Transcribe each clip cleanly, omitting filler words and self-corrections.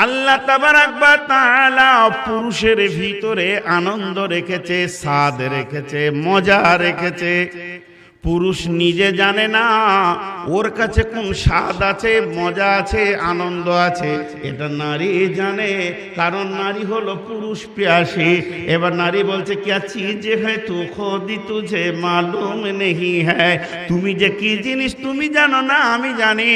আল্লাহ তাবারাক ওয়া তাআলা পুরুষের ভিতরে আনন্দ রেখেছে, স্বাদ রেখেছে, মজা রেখেছে। পুরুষ নিজে জানে না ওর কাছে কোন স্বাদ আছে, মজা আছে, আনন্দ আছে, এটা নারী জানে। কারণ নারী হলো পুরুষ প্যাসী। এবার নারী বলছে क्या चीज है तू खुद तुझे मालूम नहीं है, তুমি যে কি জিনিস তুমি জানো না, আমি জানি।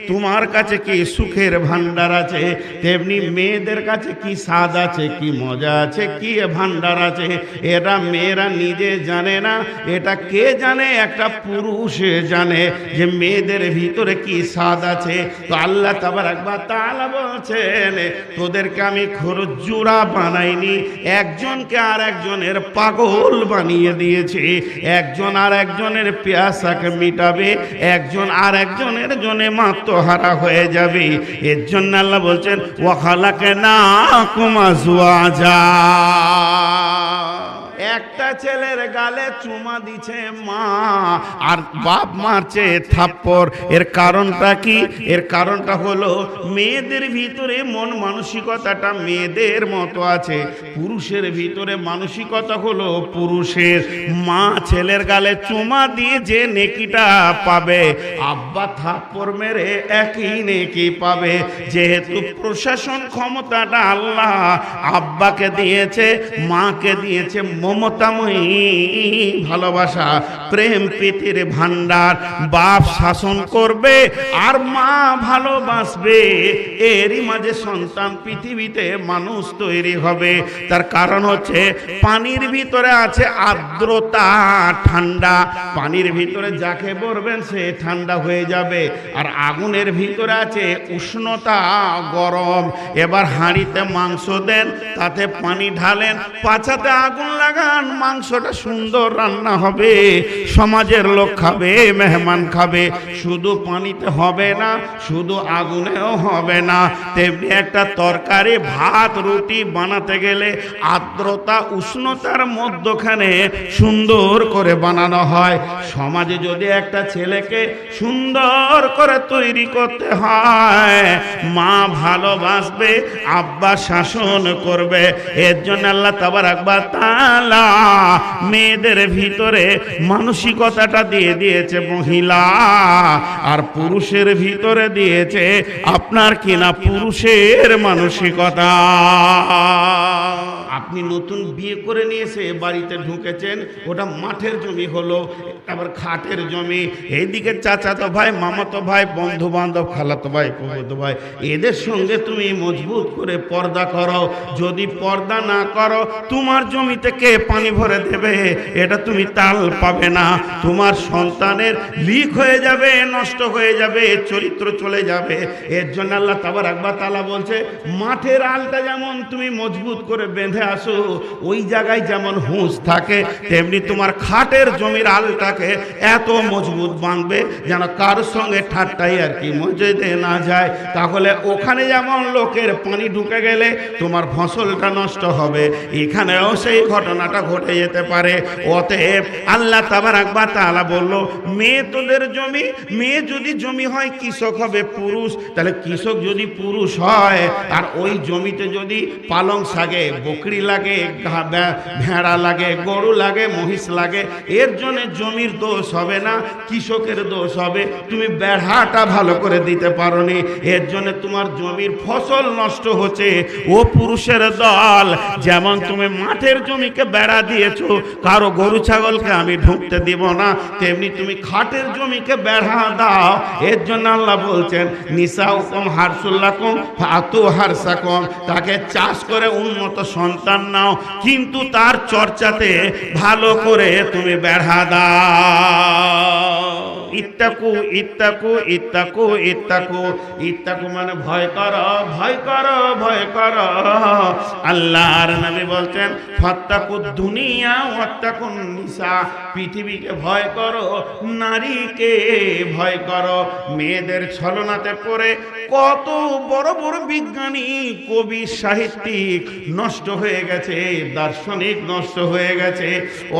তোমার কাছে কি সুখের ভান্ডার আছে, তেমনি মেয়েদের কাছে কি স্বাদ আছে, কি মজা আছে, কি ভান্ডার আছে, এরা মেয়েরা নিজে জানে না। এটা কে জানে? একটা পুরুষ জানে যে মেয়েদের ভিতরে কি স্বাদ আছে। তো আল্লাহ তাবারাক ওয়া তাআলা বলছেন, তোদেরকে আমি খরজুরা বানাইনি, একজনকে আর একজনের পাগল বানিয়ে দিয়েছি। একজন আর একজনের পিয়াসাকে মিটাবে, একজন আর একজনের জন্য মাত্রহারা হয়ে যাবে। এর জন্য আল্লাহ বলছেন ওয়া খালাকনাকুম আজওয়াজা। একটা ছেলের গালে চুমা দিছে মা, আর বাপ মারছে থাপ্পড়। এর কারণটা কি? এর কারণটা হলো মেয়েদের ভিতরে মন মানসিকতাটা মেয়েদের মতো আছে, পুরুষের ভিতরে মানসিকতা হলো পুরুষের। মা ছেলের গালে চুমা দিয়ে যে নেকিটা পাবে, আব্বা থাপ্পড় মেরে একই নেকি পাবে। যেহেতু প্রশাসন ক্ষমতাটা আল্লাহ আব্বাকে দিয়েছে, মাকে দিয়েছে মমতাময়ী ভালোবাসা, প্রেম প্রীতির ভান্ডার। বাপ শাসন করবে আর মা ভালোবাসবে, এরই মাঝে সন্তান পৃথিবীতে মানুষ তৈরি হবে। তার কারণ হচ্ছে পানির ভিতরে আছে আর্দ্রতা, ঠান্ডা। পানির ভিতরে যাকে ভরবেন সে ঠান্ডা হয়ে যাবে। আর আগুনের ভিতরে আছে উষ্ণতা, গরম। এবার হাঁড়িতে মাংস দেন, তাতে পানি ঢালেন, পাছাতে আগুন লাগান, মাংসটা সুন্দর রান্না হবে, সমাজের লোক খাবে, মেহমান খাবে। শুধু পানিতে হবে না, শুধু আগুনেও হবে না। তেমনি একটা তরকারি, ভাত, রুটি বানাতে গেলে আর্দ্রতা, উষ্ণতার মধ্যখানে সুন্দর করে বানানো হয়। সমাজে যদি একটা ছেলেকে সুন্দর করে তৈরি করতে হয়, মা ভালোবাসবে, আব্বা শাসন করবে। এর জন্য আল্লাহ তাবারাক ওয়া তাআলা মেয়েদের ভিতরে মানসিকতাটা দিয়ে দিয়েছে মহিলা, আর পুরুষের ভিতরে দিয়েছে আপনার কিনা পুরুষের মানসিকতা। আপনি নতুন বিয়ে করে নিয়ে এসে বাড়িতে ঢুকেছেন, ওটা মাঠের জমি হলো, আবার খাটের জমি। এইদিকে চাচাতো ভাই, মামাতো ভাই, বন্ধু বান্ধব, খালাতো ভাই, ফুফাতো ভাই, এদের সঙ্গে তুমি মজবুত করে পর্দা করো। যদি পর্দা না করো, তোমার জমিতে কে পানি ভরে দেবে? এটা তুমি তাল পাবে না। তোমার সন্তানের লিক হয়ে যাবে, নষ্ট হয়ে যাবে, চরিত্র চলে যাবে। এর জন্য আল্লাহ তাবারাক ওয়া তাআলা বলছে, মাঠের আলটা যেমন তুমি মজবুত করে বেঁধে আসো, ওই জায়গায় যেমন হুঁশ থাকে, তেমনি তোমার খাটের জমির আলটাকে এত মজবুত বাঁধবে যেন কার সঙ্গে ঠাট্টাই আর কি মজেদে না যায়। তাহলে ওখানে যেমন লোকের পানি ঢুকে গেলে তোমার ফসলটা নষ্ট হবে, এখানেও সেই ঘটনাটা ঘটে যেতে পারে। অতএব আল্লাহ তাবারাক ওয়া তাআলা বলল, মেয়ে তোদের জমি, মেয়ে যদি জমি হয় কৃষক হবে পুরুষ। তাহলে কৃষক যদি পুরুষ হয়, আর ওই জমিতে যদি পালং শাকে বকরি লাগে, ভেড়া লাগে, গরু লাগে, মহিষ লাগে, এর জন্য জমির দোষ হবে না, কৃষকের দোষ হবে। তুমি বেড়াটা ভালো করে দিতে পারোনি, এর জন্য তোমার জমির ফসল নষ্ট হচ্ছে। ও পুরুষের দল, যেমন তুমি মাঠের জমিকে বেড়া দিয়েছো, কারো গরু ছাগলকে আমি ঢুকতে দিব না, তেমনি তুমি খাটের জমিকে বেড়া দাও। এর জন্য আল্লাহ বলছেন, নিসাউকুম হারসুল লাকুম ফাতু হারসাকুম। তাকে চাষ করে উন্নত সন্তান নাও, কিন্তু তার চর্চাতে ভালো করে তুমি বেড়া দাও। ইত্তাকু ইত্তাকু ইত্তাকু ইত্তাকু, ইত্তাকু মানে ভয় করো, ভয় করো, ভয় করো। আল্লাহর নবী বলছেন, ফাত্তাকুদ দুনিয়া ওয়াত্তাকুন নিসা। পৃথিবীকে ভয় করো, নারীকে ভয় করো। মেয়েদের ছলনাতে পড়ে কত বড় বড় বিজ্ঞানী, কবি, সাহিত্যিক নষ্ট হয়ে গেছে, দার্শনিক নষ্ট হয়ে গেছে।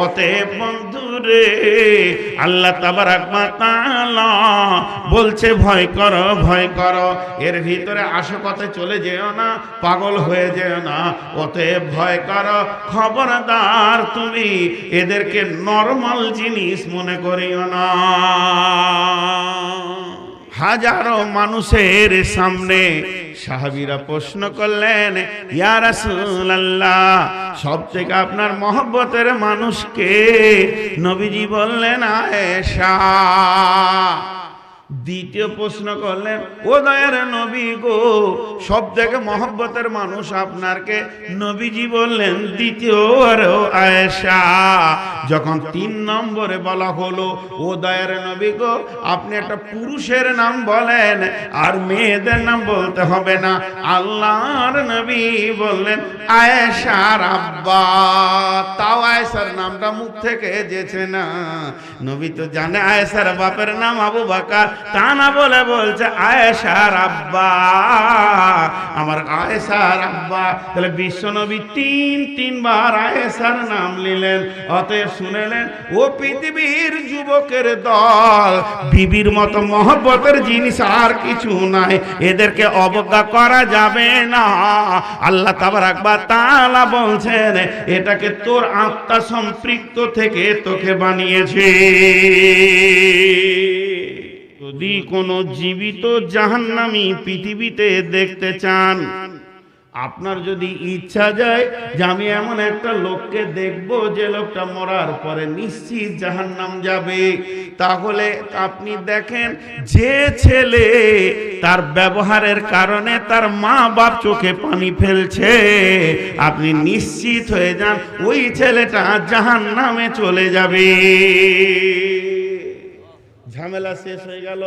অতএব বন্ধুরে, আল্লাহ তাবারাক ওয়া তাআলা বলছে ভয় করো ভয় করো, এর ভিতরে আশকতে চলে যেও না, পাগল হয়ে যেও না, অতএব ভয় করো। খবরদার তুমি এদেরকে নরমাল জিনিস মনে করিও না। হাজারো মানুষের সামনে সাহাবীরা প্রশ্ন করলেন, ইয়া রাসূলুল্লাহ, সবথেকে আপনার মহব্বতের মানুষকে? নবীজি বললেন আয়েশা। দ্বিতীয় প্রশ্ন করলেন, ও দয়ার নবী গো, সব থেকে মহব্বতের মানুষ আপনারকে? নবীজি বললেন দ্বিতীয় আয়েশা। যখন 3 নম্বরে বলা হলো, ও দয়ার নবী গো, আপনি একটা পুরুষের নাম বলেন, আর মেয়েদের নাম বলতে হবে না, আল্লাহর নবী বললেন আয়েশার আব্বা। তাও আয়েশার নামটা মুখ থেকে যেছে না। নবী তো জানে আয়েশার বাপের নাম আবু বকর, তা না বলে বলছে আয়েশার আব্বা, আমার আয়েশার আব্বা। তাহলে বিশ্বনবী 3বার আয়েশার নাম নিলেন। অতএব শুনেলেন, ও পৃথিবীর যুবকের দল, বিবির মতো মহব্বতের জিনিস আর কিছু নাই, এদেরকে অবজ্ঞা করা যাবে না। আল্লাহ তাবারক ওয়া তাআলা বলছেন, এটাকে তোর আত্মা সম্পৃক্ত থেকে তোকে বানিয়েছে। যদি কোনো জীবিত জাহান্নামী পৃথিবীতে দেখতে চান, আপনার যদি ইচ্ছা যায় যে আমি এমন একটা লোককে দেখব যে লোকটা মরার পরে নিশ্চিত জাহান্নাম যাবে, তাহলে আপনি দেখেন যে ছেলে তার ব্যবহারের কারণে তার মা বাপ চোখে পানি ফেলছে, আপনি নিশ্চিত হয়ে যান ওই ছেলেটা জাহান্নামে চলে যাবে। ঝামেলা শেষ হয়ে গেল।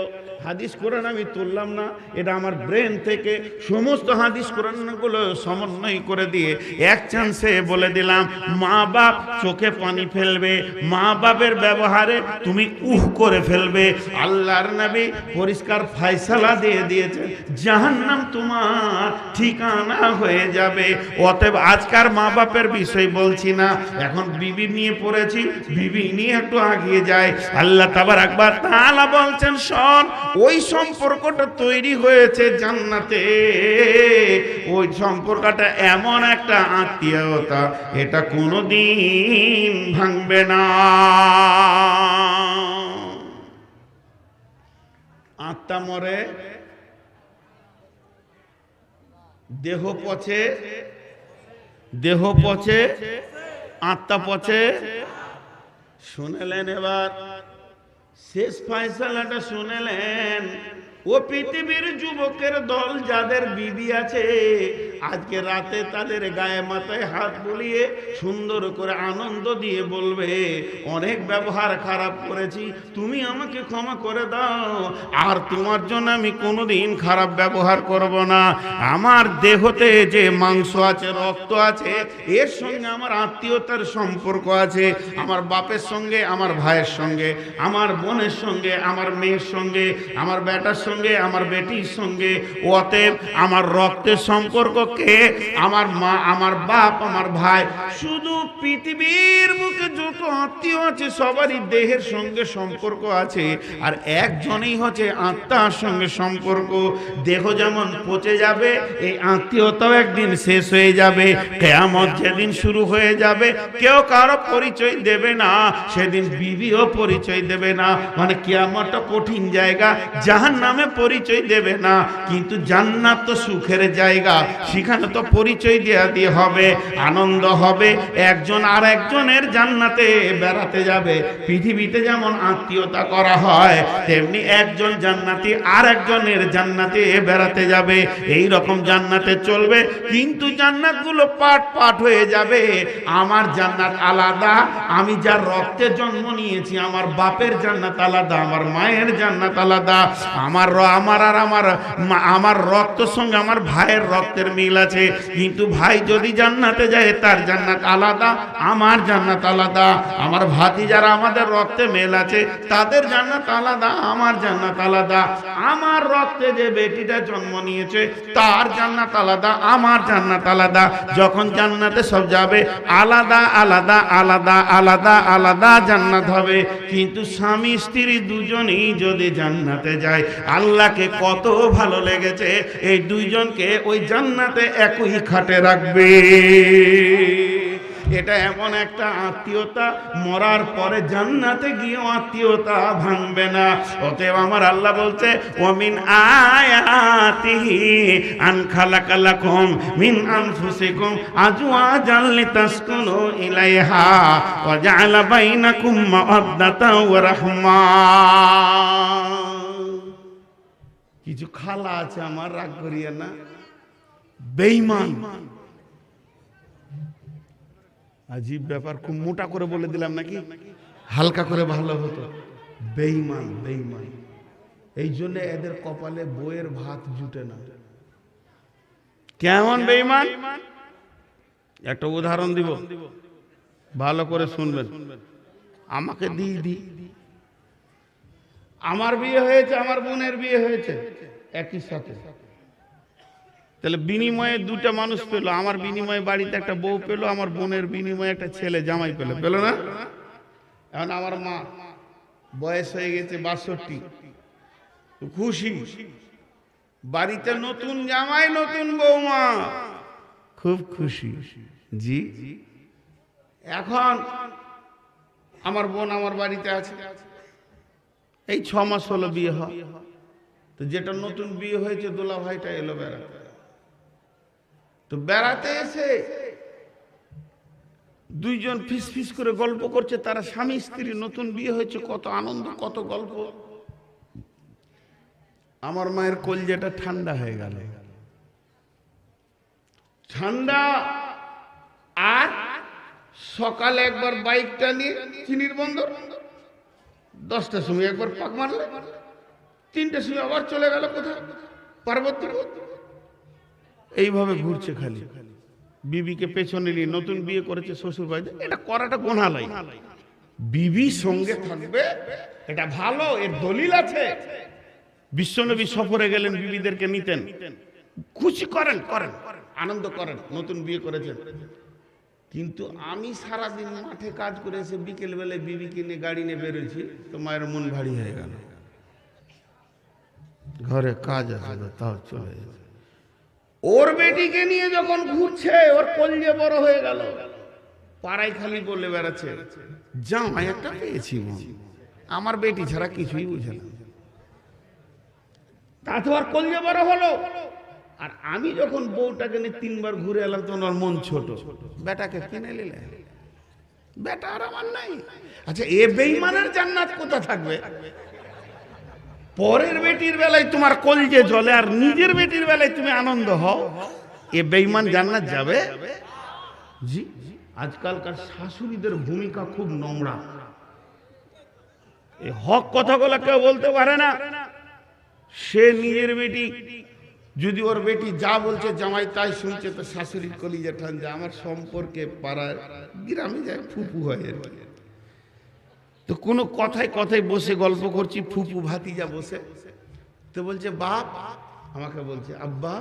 হাদিস কোরআন আমি তুললাম না, এটা আমার ব্রেন থেকে সমস্ত হাদিস কোরআনগুলো সমন্বয় করে দিয়ে এক চান্সে বলে দিলাম, মা বাপ চোখে পানি ফেলবে, মা বাপের ব্যবহারে তুমি করে ফেলবে। আল্লাহর নবী পরিষ্কার ফয়সালা দিয়ে দিয়েছে, জাহান্নাম তোমার ঠিকানা হয়ে যাবে। অতএব আজকার মা বাপের বিষয় বলছি না, এখন বিবি নিয়ে পড়েছি, বিবি নিয়ে একটু আগিয়ে যায়। আল্লাহ তাবারক ওয়া তাআলা বলছেন, শোন, ওই সম্পর্কটা তৈরি হয়েছে জান্নাতে, ওই সম্পর্কটা এমন একটা আত্মীয়তা, এটা কোনোদিন ভাঙবে না। আত্মা মরে, দেহ পচে, দেহ পচে, আত্মা পচে। শুনলেন? এবার শেষ ফয়সালাটা শুনলেন। ও পৃথিবীর যুবকের দল, যাদের বিবি আছে, আজকে রাতে তাদের গায়ে মাথায় হাত বুলিয়ে সুন্দর করে আনন্দ দিয়ে বলবে, অনেক ব্যবহার খারাপ করেছি, তুমি আমাকে ক্ষমা করে দাও, আর তোমার জন্য আমি কোনোদিন খারাপ ব্যবহার করব না। আমার দেহতে যে মাংস আছে, রক্ত আছে, এর সঙ্গে আমার আত্মীয়তার সম্পর্ক আছে, আমার বাপের সঙ্গে, আমার ভাইয়ের সঙ্গে, আমার বোনের সঙ্গে, আমার মেয়ের সঙ্গে, আমার বেটার সঙ্গে, আমার বেটির সঙ্গে। অতএব আমার রক্তের সম্পর্ককে, আমার মা, আমার বাপ, আমার ভাই, শুধু পৃথিবীর মুখে যত আত্মীয় আছে সবারই দেহের সঙ্গে সম্পর্ক আছে, আর একজনই হচ্ছে আত্মার সঙ্গে সম্পর্ক। দেহ যেমন পচে যাবে, এই আত্মীয়তাও একদিন শেষ হয়ে যাবে। কিয়ামত যেদিন শুরু হয়ে যাবে, কেউ কারো পরিচয় দেবে না, সেদিন বিবিও পরিচয় দেবে না। মানে কিয়ামতটা কঠিন জায়গা, জাহান্নামে পরিচয় দেবে না, কিন্তু জান্নাত তো সুখের জায়গা, সেখানে তো পরিচয় দিয়ে হবে, আনন্দ হবে। একজন আর একজনের জান্নাতে বেড়াতে যাবে। পৃথিবীতে যেমন আত্মীয়তা করা হয়, তেমনি একজন জান্নাতি আর একজনের জান্নাতে বেড়াতে যাবে। এই রকম জান্নাতে চলবে, কিন্তু জান্নাতগুলো পাট পাট হয়ে যাবে। আমার জান্নাত আলাদা, আমি যার রক্তে জন্ম নিয়েছি, আমার বাপের জান্নাত আলাদা, আমার মায়ের জান্নাত আলাদা, আমার আমার রক্তের সঙ্গে আমার ভাইয়ের রক্তের মিল আছে, কিন্তু ভাই যদি জান্নাতে যায় তার জান্নাত আলাদা, আমার জান্নাত আলাদা। আমার ভাতিজারা আমাদের রক্তে মেল আছে, তাদের জান্নাত আলাদা, আমার জান্নাত আলাদা। আমার রক্তে যে বেটিটা জন্ম নিয়েছে তার জান্নাত আলাদা, আমার জান্নাত আলাদা। যখন জান্নাতে সব যাবে আলাদা আলাদা আলাদা আলাদা আলাদা জান্নাত হবে। কিন্তু স্বামী স্ত্রী দুজনেই যদি জান্নাতে যায়, আল্লাহকে কত ভালো লেগেছে এই দুইজনকে ওই জান্নাতে একই খাটে রাখবে। এটা এমন একটা আত্মীয়তা, মরার পরে জান্নাতে গিয়েও আত্মীয়তা ভাঙবে না। অতএব আমার আল্লাহ বলছে, ওয়ামিন আয়াতিহি আন খালাকা লাকুম মিন আনফুসিকুম আজওয়াজান লিতাসকুনু ইলাইহা ওয়া জাআলা বাইনাকুম মাওয়াদ্দাতান ওয়া রাহমা। কিছু খালা আছে আমার, রাগ করিয়ে না, বেঈমান। আজীব ব্যাপার, খুব মোটা করে বলে দিলাম নাকি, হালকা করে ভালো হতো। বেঈমান, বেঈমান। এই জন্য এদের কপালে বইয়ের ভাত জুটে না। কেমন বেঈমান? একটা উদাহরণ দিব, ভালো করে শুনবেন। আমাকে দি আমার বিয়ে হয়েছে, আমার বোনের বিয়ে হয়েছে একই সাথে, তাহলে বিনিময়ে দুটা মানুষ পেলো। আমার বিনিময়ে বাড়িতে একটা বউ পেলো, আমার বোনের বিনিময়ে একটা ছেলে জামাই পেলো, পেলো না? এখন আমার মা বয়স হয়ে গেছে 62, খুশি, বাড়িতে নতুন জামাই নতুন বৌমা, খুব খুশি। জি, এখন আমার বোন আমার বাড়িতে আছে, এই 6 মাস হলো বিয়ে হয়। তো যেটা নতুন বিয়ে হয়েছে দোলা ভাইটা এলো বেড়াতে। তো বেড়াতে এসে দুইজন ফিস ফিস করে গল্প করছে, তারা স্বামী স্ত্রী, নতুন বিয়ে হয়েছে, কত আনন্দ, কত গল্প। আমার মায়ের কলজেটা ঠান্ডা হয়ে গেল, ঠান্ডা। আর সকালে একবার বাইকটা নিয়ে চিনির বন্দর, 10টার সময় একবার পাক মারলে, 3টার সময় আবার চলে গেল কোথায়, পার্বত্য। এইভাবে ঘুরছে খালি, বিবিকে পেছনে নিয়ে। নতুন বিয়ে করেছে শ্বশুর বাড়িতে, এটা করাটা গোনা লাই। বিবি সঙ্গে থাকবে, এটা ভালো, এর দলিল আছে। বিশ্বনবী সফরে গেলেন, বিবিদেরকে নিতেন। খুশি করেন, আনন্দ করেন, নতুন বিয়ে করেছেন। কিন্তু আমি সারাদিন মাঠে কাজ করে এসে বিকেল বেলায় বিবিকে নিয়ে গাড়ি নিয়ে বেরোচ্ছি, তো মায়ের মন ভারী হয়ে গেল। ঘরে কাজ আছে, তাও চলে যাবে। ওর বেটিকে নিয়ে যখন ঘুরছে, ওর কলজে বড় হয়ে গেল। পাড়ায় খালি বলে বেড়াচ্ছে, জামাই একটা পেয়েছি, আমার বেটি ছাড়া কিছুই বুঝে না। তা তো আর কলজে বড় হলো। আর আমি যখন বউটাকে নিয়ে 3বার ঘুরে এলাম, তখন ওর মন ছোট। বেটাকে কিনে নিলে, বেটা আর আমার নাই। আচ্ছা, এ বেঈমানের জান্নাত কোথা থাকবে? পরের বেটির বেলায় তোমার কলজে জ্বলে, আর নিজের বেটির বেলায় তুমি আনন্দ হও, এ বেঈমান জান্নাত যাবে? জি। আজকালকার শাশুড়িদের ভূমিকা খুব নোংরা। এই হক কথাগুলো কেউ বলতে পারে না। সে নিজের বেটি, যদি ওর বেটি যা বলছে জামাই তাই শুনছে, তো শাশুড়ির কলিজা ঠান্ডা। আমার সম্পর্কে পাড়ায় গ্রামে যায় ফুপু হয় আর কি। তো কোনো কথায় কথায় বসে গল্প করছি, ফুপু ভাতিজা বসে, তো বলছে বাপ, আমাকে বলছে আব্বা,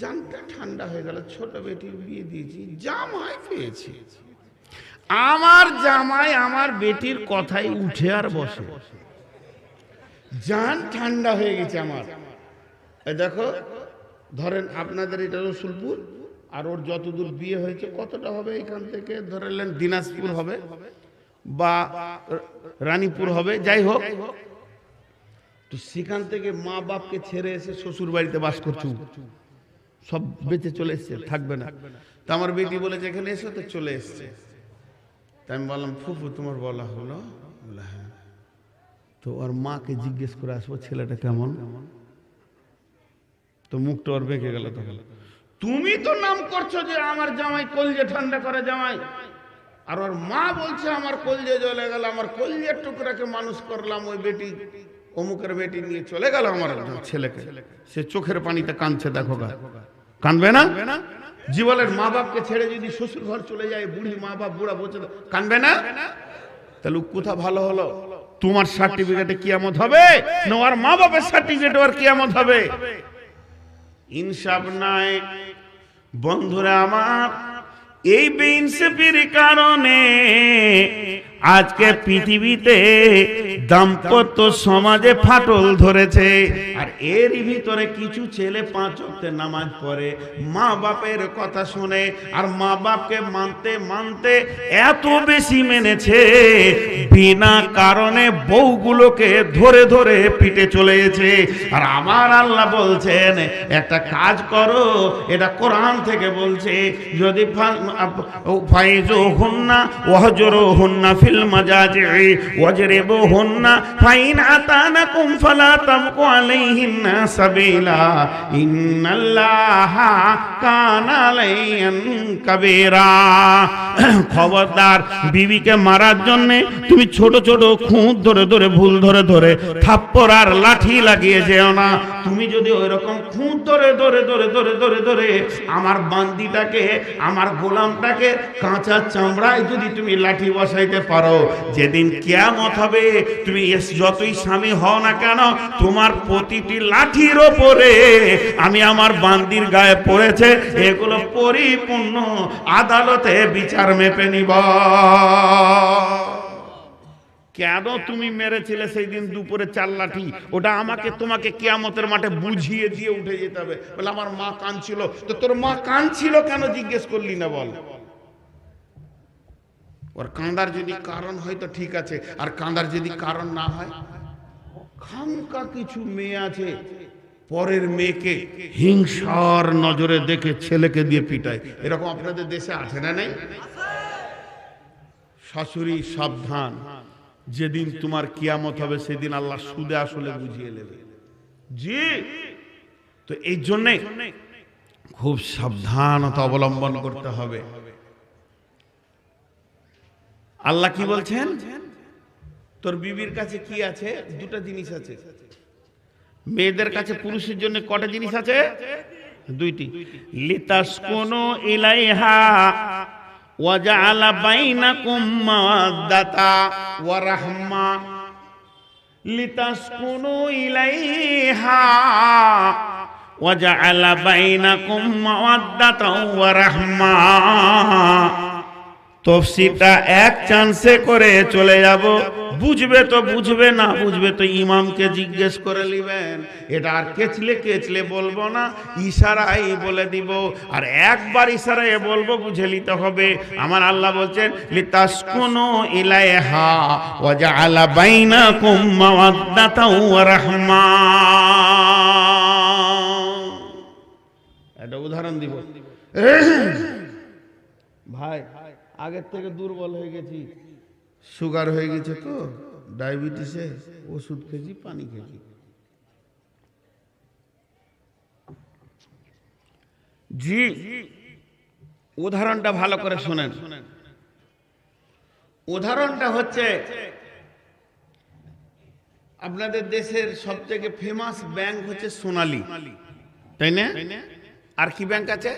জানটা ঠান্ডা হয়ে গেল, ছোট বেটির বিয়ে দিয়েছি, জামাই পেয়েছি। আমার জামাই আমার বেটির কথায় উঠে আর বসে, জান ঠান্ডা হয়ে গেছে আমার। দেখো, ধরেন আপনাদের এটা রসুলপুর, আর ওর যতদূর বিয়ে হয়েছে কতটা হবে, এখান থেকে ধরেলেন দিনাজপুর হবে বা রানীপুর হবে, যাই হোক। তো সেখান থেকে মা বাপকে ছেড়ে এসে শ্বশুর বাড়িতে বাস করছো, সব বেঁচে চলে এসছে, থাকবে না। তো আমার বেটি বলেছে এখানে এসে, তো চলে এসছে। তাই আমি বললাম ফুফু তোমার বলা হলো? বলে হ্যাঁ। তো ওর মাকে জিজ্ঞেস করে আসবো ছেলেটা কেমন। তো মুখটা ওর বেঁকে গেল। তখন তুমি তো নাম করছো যে আমার জামাই কলজে ঠান্ডা করে জামাই, আর ওর মা বলছে আমার কলজে জ্বলে গেল, আমার কলজের টুকরাকে মানুষ করলাম, ওই বেটি অমুকের বেটি নিয়ে চলে গেল আমার একজন ছেলেকে, সে চোখের পানিতে কাঁদছে, দেখো গা, কাঁদবে না? জীবনের মা বাপকে ছেড়ে যদি শ্বশুর ঘর চলে যায়, বুড়ি মা বাপ, বুড়া বলছে, কাঁদবে না? তাহলে কোথা ভালো হলো? তোমার সার্টিফিকেটে কিয়ামত হবে না ওর মা বাপের সার্টিফিকেটে ওর কিয়ামত হবে? ইনসাফ নাই। বন্ধুরা আমার, এই বেইনসাফির কারণে আজকে পৃথিবীতে দাম্পত্য সমাজে ফাটল ধরেছে। আর এর ভিতরে কিছু ছেলে 5 ওয়াক্তের নামাজ পড়ে, মা বাপের কথা শুনে, আর মা বাপকে মানতে মানতে এত বেশি মেনেছে, বিনা কারণে বউগুলোকে ধরে ধরে পিটে চলে গেছে। আর আমার আল্লাহ বলছেন একটা কাজ করো, এটা কোরআন থেকে বলছে, যদি ফাইজুহুন্না ওয়াহজুরুহুন্না ফিল মাজাজি ওয়াজরিবুহুন্না ফাইন আতানাকুম ফালা তাবকু আলাইহিন্না সাবিলা ইন্নাল্লাহা কানা আলাইয়ান কাবীরা। খবরদার, বিবিকে মারার জন্য তুমি ছোট ছোট খুঁত ধরে ধরে, ভুল ধরে ধরে থাপ্পড় আর লাঠি লাগিয়ে যেও না। তুমি যদি ওই রকম খুঁত ধরে ধরে ধরে ধরে ধরে ধরে আমার বান্দিটাকে, আমার গোলামটাকে কাঁচা চামড়ায় যদি তুমি লাঠি বসাইতে পারো, যেদিন কিয়ামত হবে, তুমি যতই স্বামী হও না কেন, তোমার প্রতিটি লাঠির ওপরে আমি আমার বান্দির গায়ে পড়েছে, এগুলো পরিপূর্ণ আদালতে বিচার মেপে নিব। কেন তুমি মেরেছিলে সেই দিন দুপুরে 4 লাঠি, ওটা আমাকে তোমাকে কিয়ামতের মাঠে বুঝিয়ে দিয়ে উঠে যেতে হবে। বলে আমার মা কাঁদছিল, তো তোর মা কাঁদছিল কেন জিজ্ঞেস করলি না? বল। ওর কাঁদার যদি কারণ হয় তো ঠিক আছে, আর কাঁদার যদি কারণ না হয়, খামকা কিছু মেয়ে আছে পরের মেয়েকে হিংসার নজরে দেখে ছেলেকে দিয়ে পিটায়। এরকম আপনাদের দেশে আছে না? নাই? শাশুড়ি সাবধান, যেদিন তোমার কিয়ামত হবে সেদিন আল্লাহ সুদে আসলে বুঝিয়ে নেবে। জি, তো এই জন্যে খুব সাবধানতা অবলম্বন করতে হবে। আল্লাহ কি বলছেন? তোর বিবির কাছে কি আছে? 2টা জিনিস আছে। মেয়েদের কাছে পুরুষের জন্য কটা জিনিস আছে? 2টি। লিতাসকুনু ইলাইহা ওয়া জাআলা বাইনাকুম মাওয়াদ্দাতা ওয়া রাহমা। লিতাসকুনু ইলাইহা ওয়া জাআলা বাইনাকুম মাওয়াদ্দাতা ওয়া রাহমা। তফসিরটা এক চান্সে করে চলে যাব। বুঝবে তো বুঝবে, না বুঝবে তো ইমামকে জিজ্ঞেস করে নেবেন। এটা আর কেচলে কেচলে বলবো না, ইশারায় বলে দিব। আর একবার ইশারায় বলবো, বুঝে নিতে হবে। আমার আল্লাহ বলছেন লিতাসকুনু ইলাইহা ওয়া জাআলা বাইনাকুম মাওয়াদ্দাতাও ওয়া রাহমা। একটা উদাহরণ দিব। ভাই, আগের থেকে দুর্বল হয়ে গেছি, সুগার হয়ে গেছে, তো ডায়াবেটিসে ওষুধ খেয়েছি, পানি খেয়েছি। জি, উদাহরণটা ভালো করে শোনেন। উদাহরণটা হচ্ছে, আপনাদের দেশের সবথেকে ফেমাস ব্যাংক হচ্ছে সোনালী, তাই না? আর কি ব্যাংক আছে?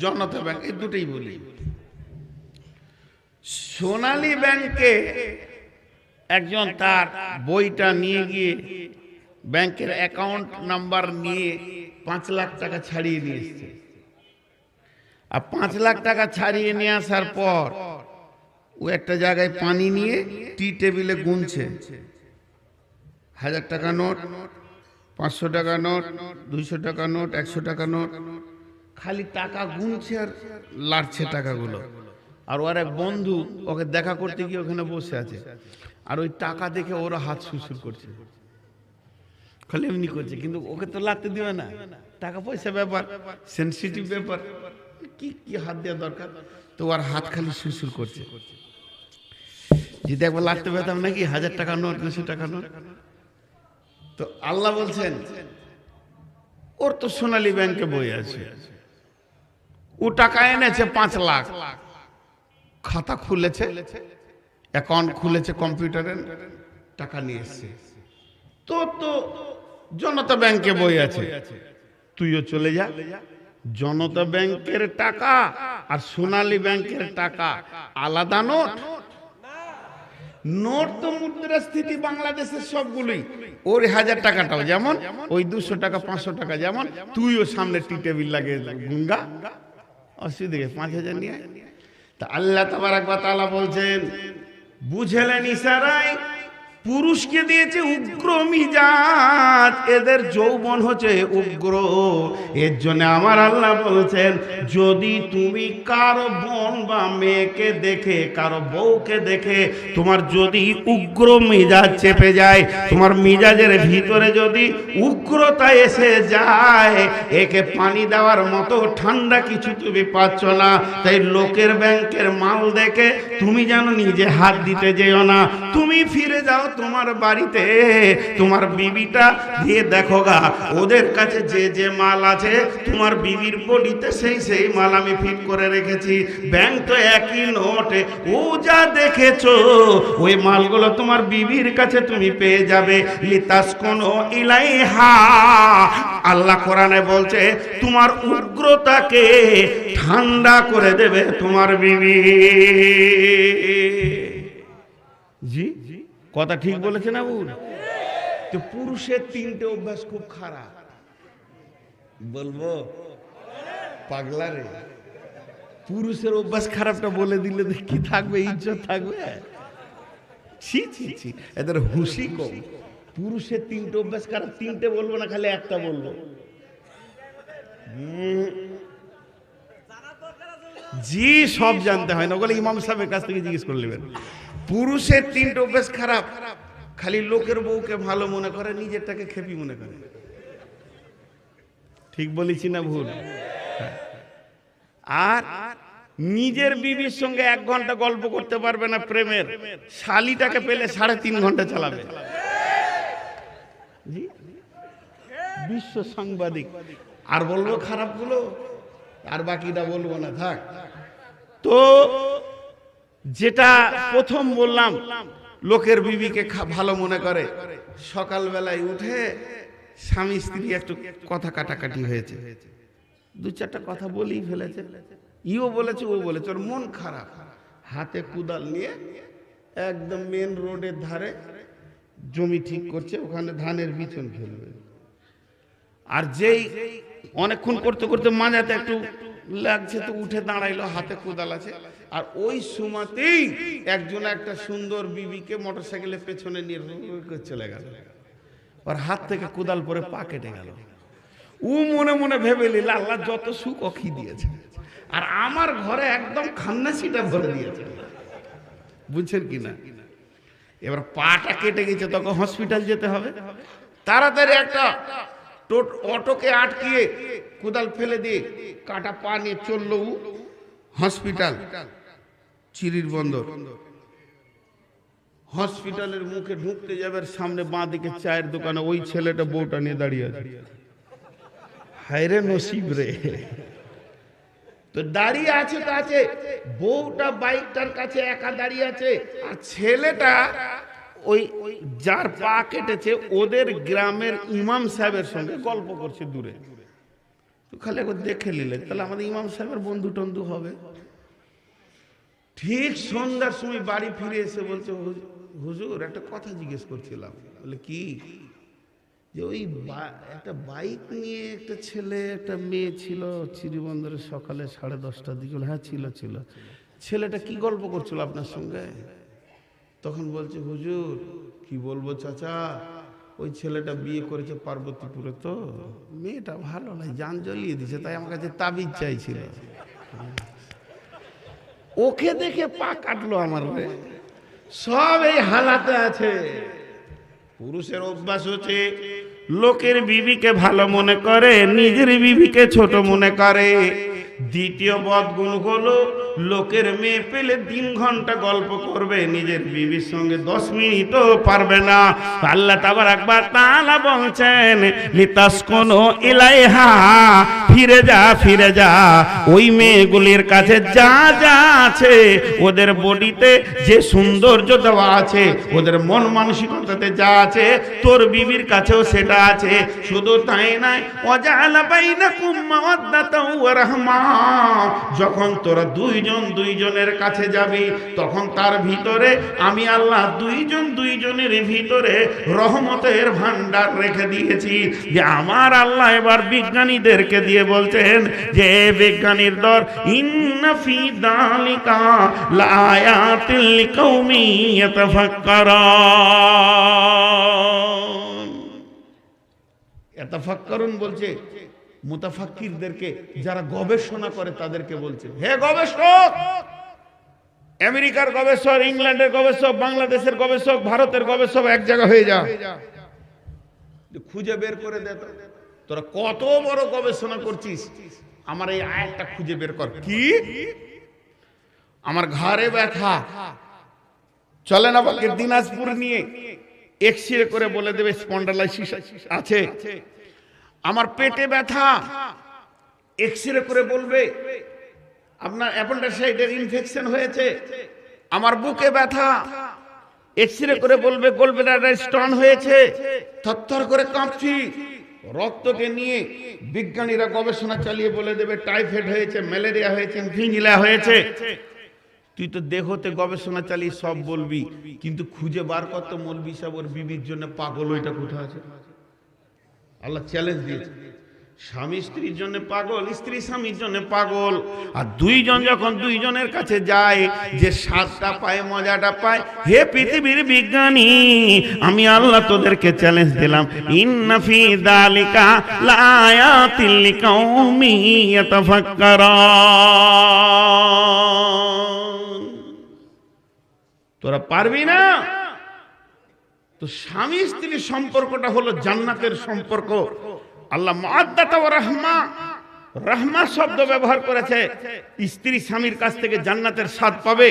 জনতা ব্যাংক। এই দুটোই বলি। সোনালী ব্যাংকে একজন তার বইটা নিয়ে গিয়ে ব্যাংকের অ্যাকাউন্ট নাম্বার নিয়ে 5 লাখ টাকা ছাড়িয়ে নিয়ে এসছে। আর 5 লাখ টাকা ছাড়িয়ে নিয়ে আসার পর ও একটা জায়গায় পানি নিয়ে টি টেবিলে গুনছে। 1000 টাকা নোট, 500 টাকা নোট, 200 টাকা নোট, 100 টাকা নোট, খালি টাকা গুনছে আর লাড়ছে টাকাগুলো। আর ওর এক বন্ধু ওকে দেখা করতে গিয়ে ওখানে বসে আছে, আর ওই টাকা দেখে ওরা হাত সুসুর করছে, খালি এমনি করছে। কিন্তু ওকে তো লাড়তে দিবে না, টাকা পয়সা ব্যাপার, সেনসিটিভ ব্যাপার, কি কি হাত দেওয়া দরকার। তো ওর হাত খালি সুসুর করছে। যদি একবার লাড়তে পেতাম নাকি 1000 টাকা নোট, 200 টাকা নোট। তো আল্লাহ বলছেন, ওর তো সোনালী ব্যাংকে বই আছে, ও টাকা এনেছে 5 লাখ, খাতা খুলেছে, অ্যাকাউন্ট খুলেছে কম্পিউটারে, টাকা নিয়ে এসছে, তো জনতা ব্যাংকে বই আছে, তুইও চলে যা। জনতা ব্যাংকের টাকা আর সোনালী ব্যাংকের টাকা আলাদা নোট। নোট তো মুদ্রাস্ফীতি বাংলাদেশের সবগুলোই, ওর 1000 টাকাটাও যেমন, ওই 200 টাকা 500 টাকা যেমন, তুইও সামনে টি টেবিল লাগে গুঙ্গা, অসুবিধে 5000 নিয়ে। তা আল্লাহ তাবারক ওয়া তাআলা বলছেন, বুঝলেন ইশারায় পুরুষকে দিয়েছে উগ্র মিজাজ, এদের যৌবন হচ্ছে উগ্র। এর জন্য আমার আল্লাহ বলছেন, যদি তুমি কারো বোন বা মেয়েকে দেখে, কারো বউকে দেখে তোমার যদি উগ্র মিজাজ চেপে যায়, তোমার মিজাজের ভিতরে যদি উগ্রতা এসে যায়, একে পানি দেওয়ার মতো ঠান্ডা কিছু তুমি পাচ্ছ না। তাই লোকের ব্যাংকের মাল দেখে তুমি যেন নিজে হাত দিতে যেও না। তুমি ফিরে যাও তোমার বাড়িতে, তোমার বিবিটা দিয়ে দেখো গা, ওদের কাছে যে যে মাল আছে তোমার বিবির বডিতে সেই মাল আমি ফিট করে রেখেছি। ব্যাংক তো একই নোটে, ও যা দেখেছো ওই মালগুলো তোমার বিবির কাছে তুমি পেয়ে যাবে। লিতাসকুনু ইলাইহা, আল্লাহ কোরআনে বলছে তোমার উগ্রতাকে ঠান্ডা করে দেবে তোমার বিবি। জি কথা ঠিক বলেছে না বুঝ? তো পুরুষের 3টে অভ্যাস খুব খারাপ, বলবো পাগলা রে। পুরুষের অভ্যাস খারাপটা বলে দিলে কি থাকবে, ইজ্জত থাকবে? ছি ছি ছি, এদের হুঁশি কম। পুরুষের 3টে অভ্যাস খারাপ, 3টে বলবো না, খালি একটা বলবো। জি সব জানতে হয় না, ওগুলো ইমাম সাহেবের কাছ থেকে জিজ্ঞেস করে নেবেন। পুরুষের 3টে অভ্যাস খারাপ, খালি লোকের বউকে ভালো মনে করে, নিজেরটাকে খেপি মনে করে। ঠিক বলেছি না ভুল? আর নিজের বিবির সঙ্গে 1 ঘন্টা গল্প করতে পারবে না প্রেমের, শালিটাকে পেলে 3.5 ঘন্টা চালাবে। বিশ্ব সাংবাদিক। আর বলবো খারাপগুলো, আর বাকিটা বলবো না, থাক। তো যেটা প্রথম বললাম, লোকের বিবিকে ভালো মনে করে, সকালবেলায় উঠে স্বামী স্ত্রী একটু কথা কাটাকাটি হয়েছে, 2-4টা কথা বলেই ফেলেছে, ইও বলেছে ও বলেছে, ওর মন খারাপ, হাতে কুদাল নিয়ে একদম মেন রোডের ধারে জমি ঠিক করছে, ওখানে ধানের বিচন ফেলবে। আর যেই অনেকক্ষণ করতে করতে মাঝাতে একটু লাগছে, তো উঠে দাঁড়াইলো, হাতে কোদাল আছে। আর ওই সময়তেই একজন একটা সুন্দর বিবিকে মোটরসাইকেলে পেছনে নিয়ে চলে গেল, আর হাত থেকে কোদাল পরে পা কেটে গেল। ও মনে মনে ভেবে নিল, আল্লাহ যত সুখ অখি দিয়েছে, আর আমার ঘরে একদম খান্নাসিটা ভরে দিয়েছে। বুঝছেন কি না? এবার পাটা কেটে গেছে, তখন হসপিটাল যেতে হবে। তাড়াতাড়ি একটা অটোকে আটকিয়ে কোদাল ফেলে দিয়ে কাটা পা নিয়ে চললো হসপিটাল, চিরির বন্দর। হসপিটালের মুখে ঢুকতে যাবে, সামনে বাঁ দিকে চায়ের দোকানে ওই ছেলেটা বউটা নিয়ে দাঁড়িয়ে আছে। হায় রে নসিব রে। তো দাঁড়িয়ে আছে তো আছে, বউটা বাইকটার কাছে একা দাঁড়িয়ে আছে, আর ছেলেটা ওই যার পা কেটেছে ওদের গ্রামের ইমাম সাহেবের সঙ্গে গল্প করছে দূরে। তো খালি একবার দেখে নিলে, তাহলে আমাদের ইমাম সাহেবের বন্ধু টন্ধু হবে। ঠিক সন্ধ্যার সময় বাড়ি ফিরে এসে বলছে, হুজুর একটা কথা জিজ্ঞেস করছিলাম। বলে কি? যে ওই একটা বাইক নিয়ে একটা ছেলে একটা মেয়ে ছিল চিরিবন্দরে সকালে 10:30টার দিকে। হ্যাঁ ছিল। ছেলেটা কি গল্প করছিল আপনার সঙ্গে? তখন বলছে, হুজুর কি বলবো চাচা, ওই ছেলেটা বিয়ে করেছে পার্বতীপুরে, তো মেয়েটা ভালো নয়, জান জ্বলিয়ে দিছে, তাই আমার কাছে তাবিজ চাইছিল। ওকে দেখে পা কাটলো আমার। সব এই হালাতে আছে। পুরুষের অভ্যাস হচ্ছে লোকের বিবিকে ভালো মনে করে, নিজের বিবিকে ছোট মনে করে। দ্বিতীয় বদগুণ হলো লোকের মেয়ে পেলে 3 ঘন্টা গল্প করবে, নিজের বিবির সঙ্গে 10 মিনিটও পারবে না। আল্লাহ তাবারাক ওয়া তাআলা বলছেন লিতাসকুনু ইলাইহা, ফিরে যা ফিরে যা ওই মেয়েগুলির কাছে, যা যা আছে ওদের বডিতে যে সৌন্দর্য দেওয়া আছে, ওদের মন মানসিকতাতে যা আছে তোর বিবির কাছেও সেটা আছে। শুধু তাই নয়, ওয়াজআলা বাইনাকুম মাওয়াদ্দাতাও ওয়া রাহমা, যখন তোরা দুইজনের কাছে যাবি তখন তার ভিতরে আমি আল্লাহ দুইজনের ভিতরে রহমতের ভান্ডার রেখে দিয়েছি। যে আমার আল্লাহ এবার বিজ্ঞানীদেরকে দিয়ে বলছেন যে বিজ্ঞানীর দর, ইন্না ফি যালিকা লাআয়াতিল লিকাউমি ইয়াতাফাক্কারুন। ইয়াতাফাক্কারুন বলছে মুতাফাক্কিরদেরকে, যারা গবেষণা করে তাদেরকে বলছে, হে গবেষক, আমেরিকার গবেষক, ইংল্যান্ডের গবেষক, বাংলাদেশের গবেষক, ভারতের গবেষক, এক জায়গা হয়ে যা, খুঁজে বের করে দে তোরা কত বড় গবেষণা করছিস, আমার এই আয়াতটা খুঁজে বের কর। কি? আমার ঘাড়ে ব্যথা, চলে না বাকি দিনাজপুর নিয়ে এক্সরে করে বলে দেবে স্পন্ডালাইসিস আছে। আমার পেটে ব্যথা, এক্সরে করে বলবে আপনার অ্যাপেন্ডিসাইটিসের ইনফেকশন হয়েছে। আমার বুকে ব্যথা, এক্সরে করে বলবে গোলব্লাডার স্টোন হয়েছে। থরথর করে কাঁপছি, রক্তকে নিয়ে বিজ্ঞানীরা গবেষণা চালিয়ে বলে দেবে টাইফয়েড হয়েছে, ম্যালেরিয়া হয়েছে, ইনফ্লুয়েঞ্জা হয়েছে। তুই তো দেহতে গবেষণা চালিয়ে সব বলবি, কিন্তু খুঁজে বার করতে মৌলবি সাহেব ওর বিবির জন্য পাগল, ওইটা কোথায় আছে? আল্লাহ চ্যালেঞ্জ দিয়েছে, স্বামী স্ত্রীর জন্য পাগল, স্ত্রী স্বামীর জন্য পাগল। আর দুইজন যখন দুইজনের কাছে যায়, যে স্বাদটা পায়, মজাটা পায়, হে পৃথিবীর বিজ্ঞানী, আমি আল্লাহ তোদেরকে চ্যালেঞ্জ দিলাম, ইন্না ফি যালিকা লাআয়াতিল লিকাউমি ইয়াতাফাক্কারুন। তোরা পারবি না? তো স্বামী স্ত্রীর সম্পর্কটা হলো জান্নাতের সম্পর্ক। আল্লাহ মাওয়াদ্দাতা ওয়া রাহমা, রাহমা শব্দ ব্যবহার করেছে। স্ত্রী স্বামীর কাছ থেকে জান্নাতের স্বাদ পাবে,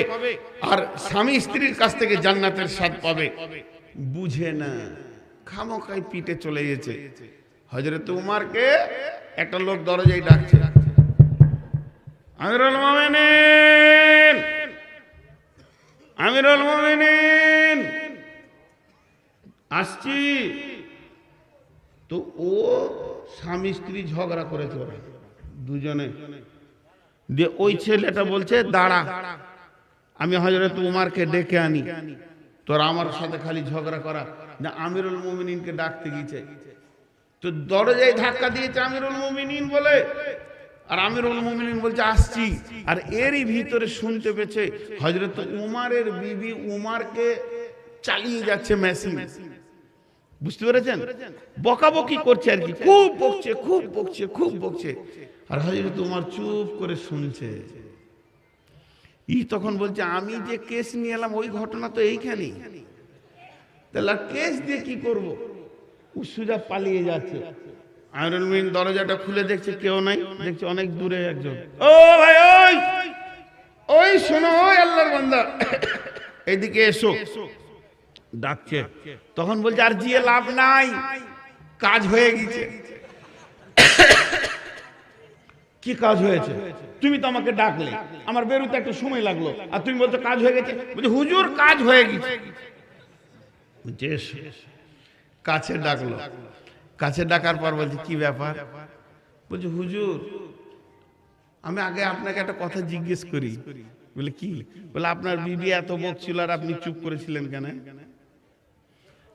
আর স্বামী স্ত্রীর কাছ থেকে জান্নাতের স্বাদ পাবে। বুঝে না, খামোখাই পিটে চলে গেছে। হযরত উমরকে একটা লোক দরজায় ডাকছে, আমিরুল মুমিনিন, আমিরুল মুমিনিন, আসছি। তো ও স্বামী স্ত্রী ঝগড়া করেছে ওরা দুজনে, দিয়ে ওই ছেলেটা বলছে দাঁড়া, আমি হযরত উমরকে ডেকে আনি, তোরা আমার সাথে খালি ঝগড়া করা না। আমিরুল মুমিনিনকে ডাকতে গিয়েছে, তো দরজায় ধাক্কা দিয়েছে আমিরুল মুমিনিন বলে, আর আমিরুল মুমিনিন বলছে আসছি। আর এরই ভিতরে শুনতে পেয়েছে হযরত উমরের বিবি উমরকে চালিয়ে যাচ্ছে মেশিন। বুঝতে পেরেছেন? বকাবকি করছে আর কি, খুব বকছে, খুব বকছে, খুব বকছে। আর হযরত উমর চুপ করে শুনছে। তখন বলছে আমি যে কেস নিয়ে এলাম ওই ঘটনা তো এইখানেই, তাহলে কেস দিয়ে কি করব? উসুজা পালিয়ে যাচ্ছে। আমিরুল মুমিনিন দরজাটা খুলে দেখছে কেউ নাই, দেখছে অনেক দূরে একজন। ও ভাই, ওই ওই শোনো, ওই আল্লাহর বান্দা, এদিকে এসো, ডাকছে। তখন বলছে আর জিয়ে লাভ নাই, কাজ হয়ে গেছে। কি কাজ হয়েছে? তুমি তো আমাকে ডাকলে, আমার বেরোতে একটা সময় লাগলো, আর তুমি বলছো কাজ হয়ে গেছে। বলছে হুজুর কাজ হয়ে গেছে। কাছে ডাকলো, কাছে ডাকার পর বলছে কি ব্যাপার? বলছে হুজুর আমি আগে আপনাকে একটা কথা জিজ্ঞেস করি। বলে কি? বলে আপনার বিবি এত বকছিল আর আপনি চুপ করেছিলেন কেন?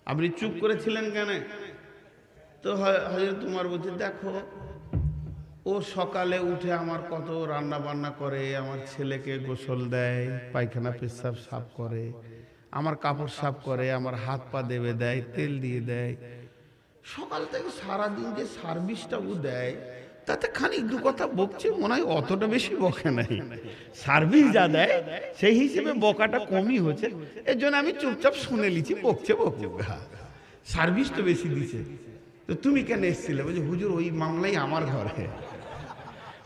আপনি চুপ করেছিলেন কেন? তো হযরত উমর বলছে দেখো, ও সকালে উঠে আমার কত রান্না বান্না করে, আমার ছেলেকে গোসল দেয়, পায়খানা পেশাব সাফ করে, আমার কাপড় সাফ করে, আমার হাত পা দেবে দেয়, তেল দিয়ে দেয়। সকাল থেকে সারাদিন যে সার্ভিসটা ও দেয়, তাতে খানিক দু কথা বকছে, মনে হয় অতটা বেশি বকে নাই। সার্ভিস যা দেয় সেই হিসেবে বকাটা কমই হচ্ছে, এর জন্য আমি চুপচাপ শুনে লিছি, বকছে বকছে, সার্ভিস তো বেশি দিছে। তো তুমি কেন এসেছিলে? বলছে হুজুর ওই মামলাই আমার ঘরে।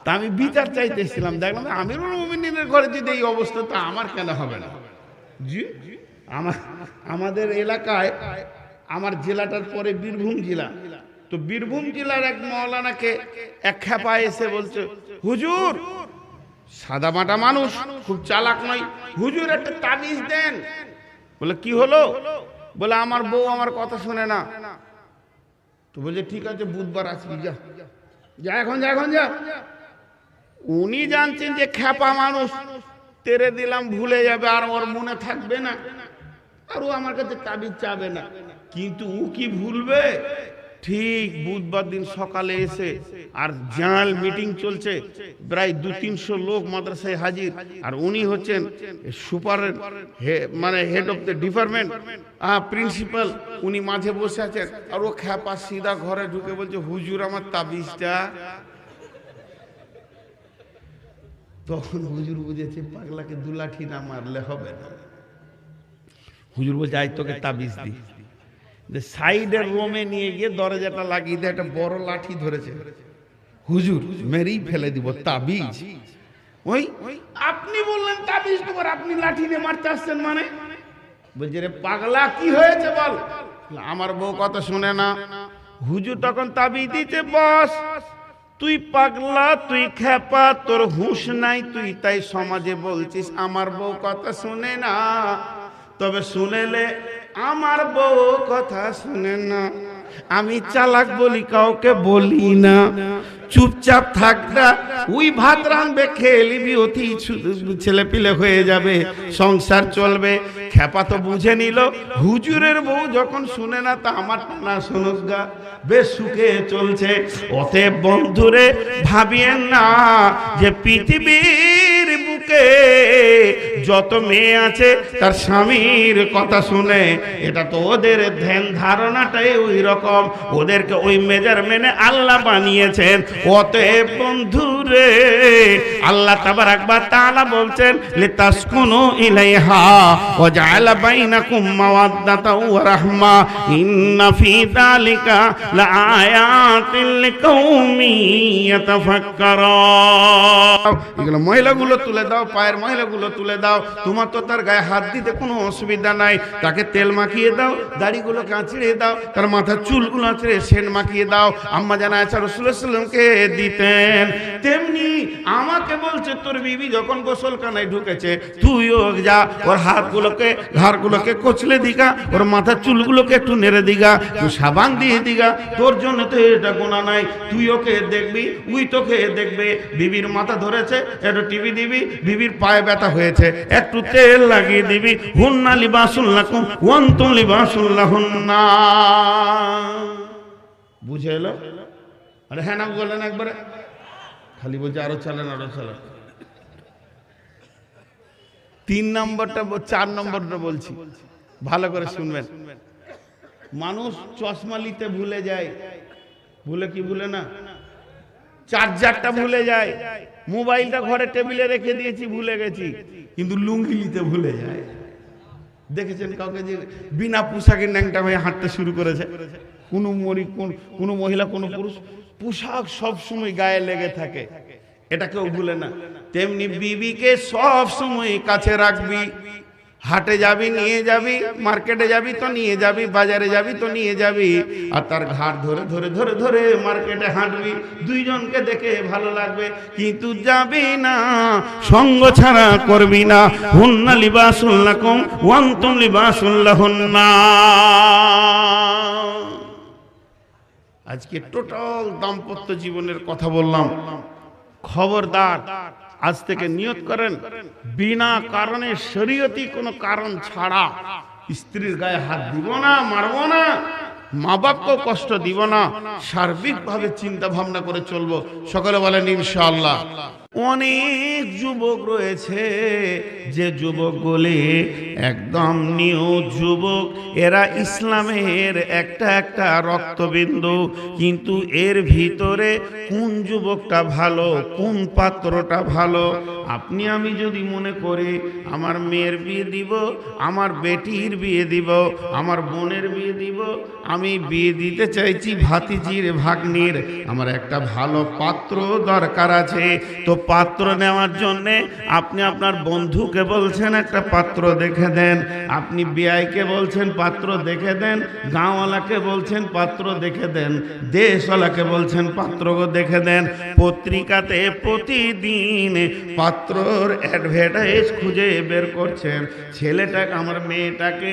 তা আমি বিচার চাইতেছিলাম, দেখলাম আমিরুল মুমিনিনের ঘরে যদি এই অবস্থা, তা আমার কেন হবে না? জি, আমাদের এলাকায়, আমার জেলাটার পরে বীরভূম জেলা, তো বীরভূম জেলার এক মওলানাকে এক খেপা এসে বলছে, হুজুর, সাদা মাটা মানুষ, খুব চালাক নয়, হুজুর একটা তাবিজ দেন। বলে কি হলো? বলে আমার বউ আমার কথা শুনে না। তো বলছে ঠিক আছে, বুধবার আসবি, যা যা এখন, যা এখন যা। উনি জানছেন যে খেপা মানুষ, তেরে দিলাম ভুলে যাবে, আর ওর মনে থাকবে না, আর ও আমার কাছে তাবিজ চাবে না। কিন্তু ও কি ভুলবে? ঠিক বুধবার দিন সকালে এসে, আর জেনারেল মিটিং চলছে, প্রায় 200-300 লোক মাদ্রাসায় হাজির, আর উনি হচ্ছেন সুপার, মানে head of the department, principal. উনি মাঝে বসে আছেন, আর ও খেপা সিধা ঘরে ঢুকে বলছে, হুজুর আমার তাবিজটা। তখন হুজুর বুঝেছে পাগলাকে 2 লাঠি না মারলে হবে না। হুজুর বলছে আজ তোকে তাবিজ দি। সাইডের রুমে নিয়ে গিয়ে দরজাটা লাগিয়ে দিয়ে একটা বড় লাঠি ধরেছে, হুজুর মেরেই ফেলে দিব তাবিজ। ওই আপনি বললেন তাবিজ তোমার, আপনি লাঠি নিয়ে মারতে আসছেন মানে? বলছে রে পাগলা কি হয়েছে বল। আমার বউ কথা শুনে না। হুজুর তখন তাবিজ দিতে, বস তুই পাগলা, তুই খেপা, তোর হুঁশ নাই, তুই তাই সমাজে বলছিস আমার বউ কথা শুনে না। তবে শুনেলে আমার বউ কথা শুনে না, আমি চালাক বলি কাউকে বলি না, চুপচাপ থাক না, ওই ভাত রাঁধবে খেয়ে নিবি, অতি ছেলে পিলে হয়ে যাবে, সংসার চলবে। খেপা তো বুঝে নিল হুজুরের বউ যখন শুনে না, তা আমার না শুনুক গা, বেশ সুখে চলছে। অতএব বন্ধুরে ভাবিয়েন না যে পৃথিবীর বুকে যত মেয়ে আছে তার স্বামীর কথা শুনে, এটা তো ওদের ধ্যান ধারণাটাই ওই রকম, ওদেরকে ওই মেজারমেন্টে আল্লাহ বানিয়েছেন। অতএব বন্ধুরে আল্লাহ তাবারাক ওয়া তাআলা বলছেন, লিতাসকুনু ইলাইহা ওয়া জাআলা বাইনাকুম মাওয়াদ্দাতাও ওয়া রাহমা ইন্না ফি যালিকা লাআয়াতিন লিকাউমি ইয়াতাফাক্কারুন। এগুলো মহিলাগুলো তুলে দাও, পায়ের মহিলাগুলো তুলে দাও, তোমার তো তার গায়ে হাত দিতে কোনো অসুবিধা নাই, তাকে তেল মাখিয়ে দাও, দাড়িগুলো কাঁচড়িয়ে দাও, তার মাথার চুলগুলো আঁচড়ে সেন মাখিয়ে দাও। আম্মা জানা আয়েশা রাসূলুল্লাহ সাল্লাল্লাহু আলাইহি ওয়াসাল্লামকে দিতেন। তেমনি আমাকে বলছে তোর বিবি যখন গোসলখানায় ঢুকেছে, তুইও যা, ওর হাতগুলোকে ঘাড়গুলোকে কচলে দিগা, ওর মাথার চুলগুলোকে একটু নেড়ে দিগা, তুই সাবান দিয়ে দিগা, তোর জন্য তো এটা গোনা নাই, তুই ওকে দেখবি, উই তোকে দেখবে। বিবির মাথা ধরেছে, একটু টিভি দিবি, বিবির পায়ে ব্যথা হয়েছে, একটু তেল লাগিয়ে দিবি। হুন্না লিবাসুল লাকুম ওয়া আনতুম লিবাসুল লাহুন্না। বুঝে এলো? আরে হ্যাঁ না বলেন একবারে, খালি বলছে আরো চালান, আরো চালান। 3 নম্বরটা, 4 নম্বরটা বলছি, ভালো করে শুনবেন। মানুষ চশমা নিতে ভুলে যায়, ভুলে কি ভুলে না, চার্জারটা ভুলে যায়, মোবাইলটা ঘরে টেবিলে রেখে দিয়েছি ভুলে গেছি, কিন্তু লুঙ্গি নিতে ভুলে যায়। দেখেছেন কাউকে যে বিনা পোশাকের ন্যাংটা হয়ে হাঁটতে শুরু করেছে? কোনো মহিলা, কোনো পুরুষ, পোশাক সব সময় গায়ে লেগে থাকে, এটা কেউ ভুলে না। তেমনি বিবিকে সব সময় কাছে রাখবি। হাটে যাবি নিয়ে যাবি, মার্কেটে যাবি তো নিয়ে যাবি, বাজারে যাবি তো নিয়ে যাবি, আর তার ঘাট ধরে ধরে ধরে ধরে মার্কেটে হাঁটবি, দুইজনকে দেখে ভালো লাগবে। কিন্তু যাবি না, সঙ্গ ছাড়া করবি না। হুন্না লিবাসুল লাকুম ওয়া আনতুম লিবাসুল লাহুন্না। আজকে টোটাল দাম্পত্য জীবনের কথা বললাম। খবরদার, আজ থেকে নিয়ত করেন, বিনা কারণে শরীয়তি কোনো কারণ ছাড়া স্ত্রীর গায়ে হাত দিব না, মারব না, মা বাপকেও কষ্ট দিব না, সার্বিকভাবে চিন্তা ভাবনা করে চলবো। সকলে বলেন ইনশাআল্লাহ। অনেক যুবক রয়েছে যে যুবকগুলি একদম নিউ যুবক, এরা ইসলামের একটা একটা রক্তবিন্দু, কিন্তু এর ভিতরে কোন যুবকটা ভালো, কোন পাত্রটা ভালো। আপনি আমি যদি মনে করি আমার মেয়ের বিয়ে দিব, আমার বেটির বিয়ে দিব, আমার বোনের বিয়ে দিব, আমি বিয়ে দিতে চাইছি ভাতিজির ভাগ্নির, আমার একটা ভালো পাত্র দরকার আছে। তো পাত্র নেওয়ার জন্যে আপনি আপনার বন্ধুকে বলছেন একটা পাত্র দেখে দেন, আপনি বিআইকে বলছেন পাত্র দেখে দেন, গাঁওয়ালাকে বলছেন পাত্র দেখে দেন, দেশওয়ালাকে বলছেন পাত্র দেখে দেন। পত্রিকাতে প্রতিদিন পাত্রর অ্যাডভার্টাইজ খুঁজে বের করছেন। ছেলেটাকে, আমার মেয়েটাকে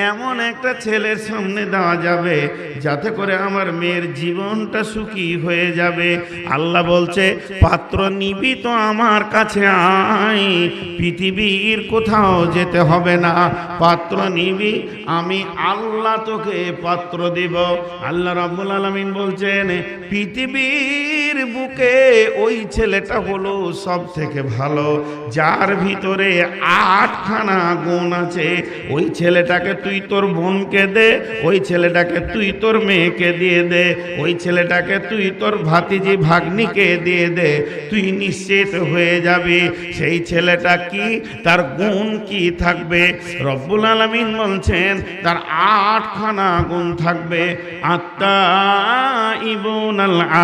এমন একটা ছেলের সামনে দেওয়া যাবে যাতে করে আমার মেয়ের জীবনটা সুখী হয়ে যাবে। আল্লাহ বলছে পাত্র নিবি তো আমার কাছে আয়, পৃথিবীর কোথাও যেতে হবে না। পাত্র নিবি, আমি আল্লাহ তোকে পাত্র দিব। আল্লাহ রাব্বুল আলামিন বলছেন পৃথিবীর বুকে ওই ছেলেটা হলো সব থেকে ভালো, যার ভিতরে 8খানা গুণ আছে। ওই ছেলেটাকে তুই তোর বোনকে দে, ওই ছেলেটাকে তুই তোর মেয়েকে দিয়ে দে, ওই ছেলেটাকে তুই তোর ভাতিজি ভাগ্নিকে দিয়ে দে, তুই নিশ্চিত হয়ে যাবি। সেই ছেলেটা কি, তার গুণ কি থাকবে? রব্বুল আলামিন বলছেন তার 8খানা গুণ থাকবে। আত্তাইবুনাল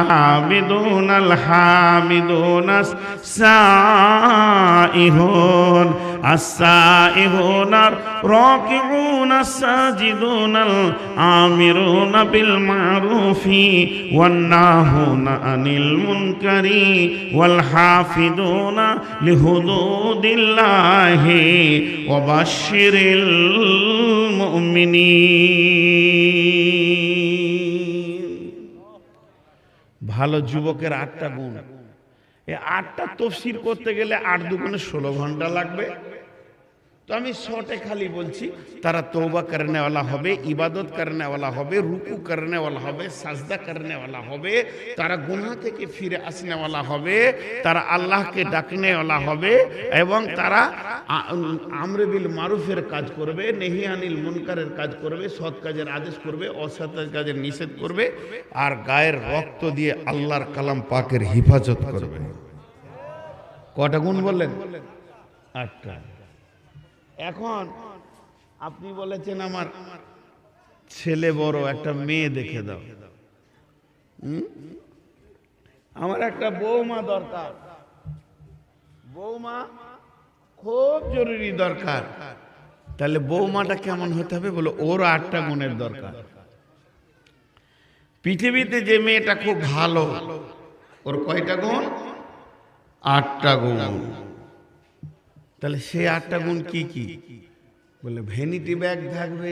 আবিদুনাল হামিদুনাস সাইহুন আস-সাইহুনার রাকিউনাস সাজিদুনাল আমিরুনা বিল মারুফি ওয়ান নাহুনা আনিল মুনকারি ওয়াল হাফিদুনা লিহুদুদিল্লাহি ওয়া বাশশিরিল মুমিনিন। ভালো যুবকের 8টা গুণ। এই 8টা তফসির করতে গেলে 8 দুগুণে 16 ঘন্টা লাগবে। তো আমি শর্টে খালি বলছি, তারা তওবা করনে वाला হবে, ইবাদত করনে वाला হবে, রুকু করনে वाला হবে, সাজদা করনে वाला হবে, তারা গুনাহ থেকে ফিরে আসনে वाला হবে, তারা আল্লাহকে ডাকনে वाला হবে, এবং তারা আমরে বিল মারুফের কাজ করবে, নেহি আনিল মুনকারের কাজ করবে, সৎ কাজের আদেশ করবে, অসৎ কাজের নিষেধ করবে, আর গায়ের রক্ত দিয়ে আল্লাহর কালাম পাকের হিফাজত করবে। কটা গুণ বললেন? 8টা। এখন আপনি বলেছেন আমার ছেলে বড়, একটা মেয়ে দেখে দাও। আমার একটা বৌমা দরকার, বৌমা খুব জরুরি দরকার। তাহলে বৌমাটা কেমন হতে হবে? বলো ওর 8টা গুণের দরকার। পৃথিবীতে যে মেয়েটা খুব ভালো, ওর কয়টা গুণ? 8টা গুণ। তাহলে সে 8টা গুণ কি কি? বলে ভ্যানিটি ব্যাগ থাকবে,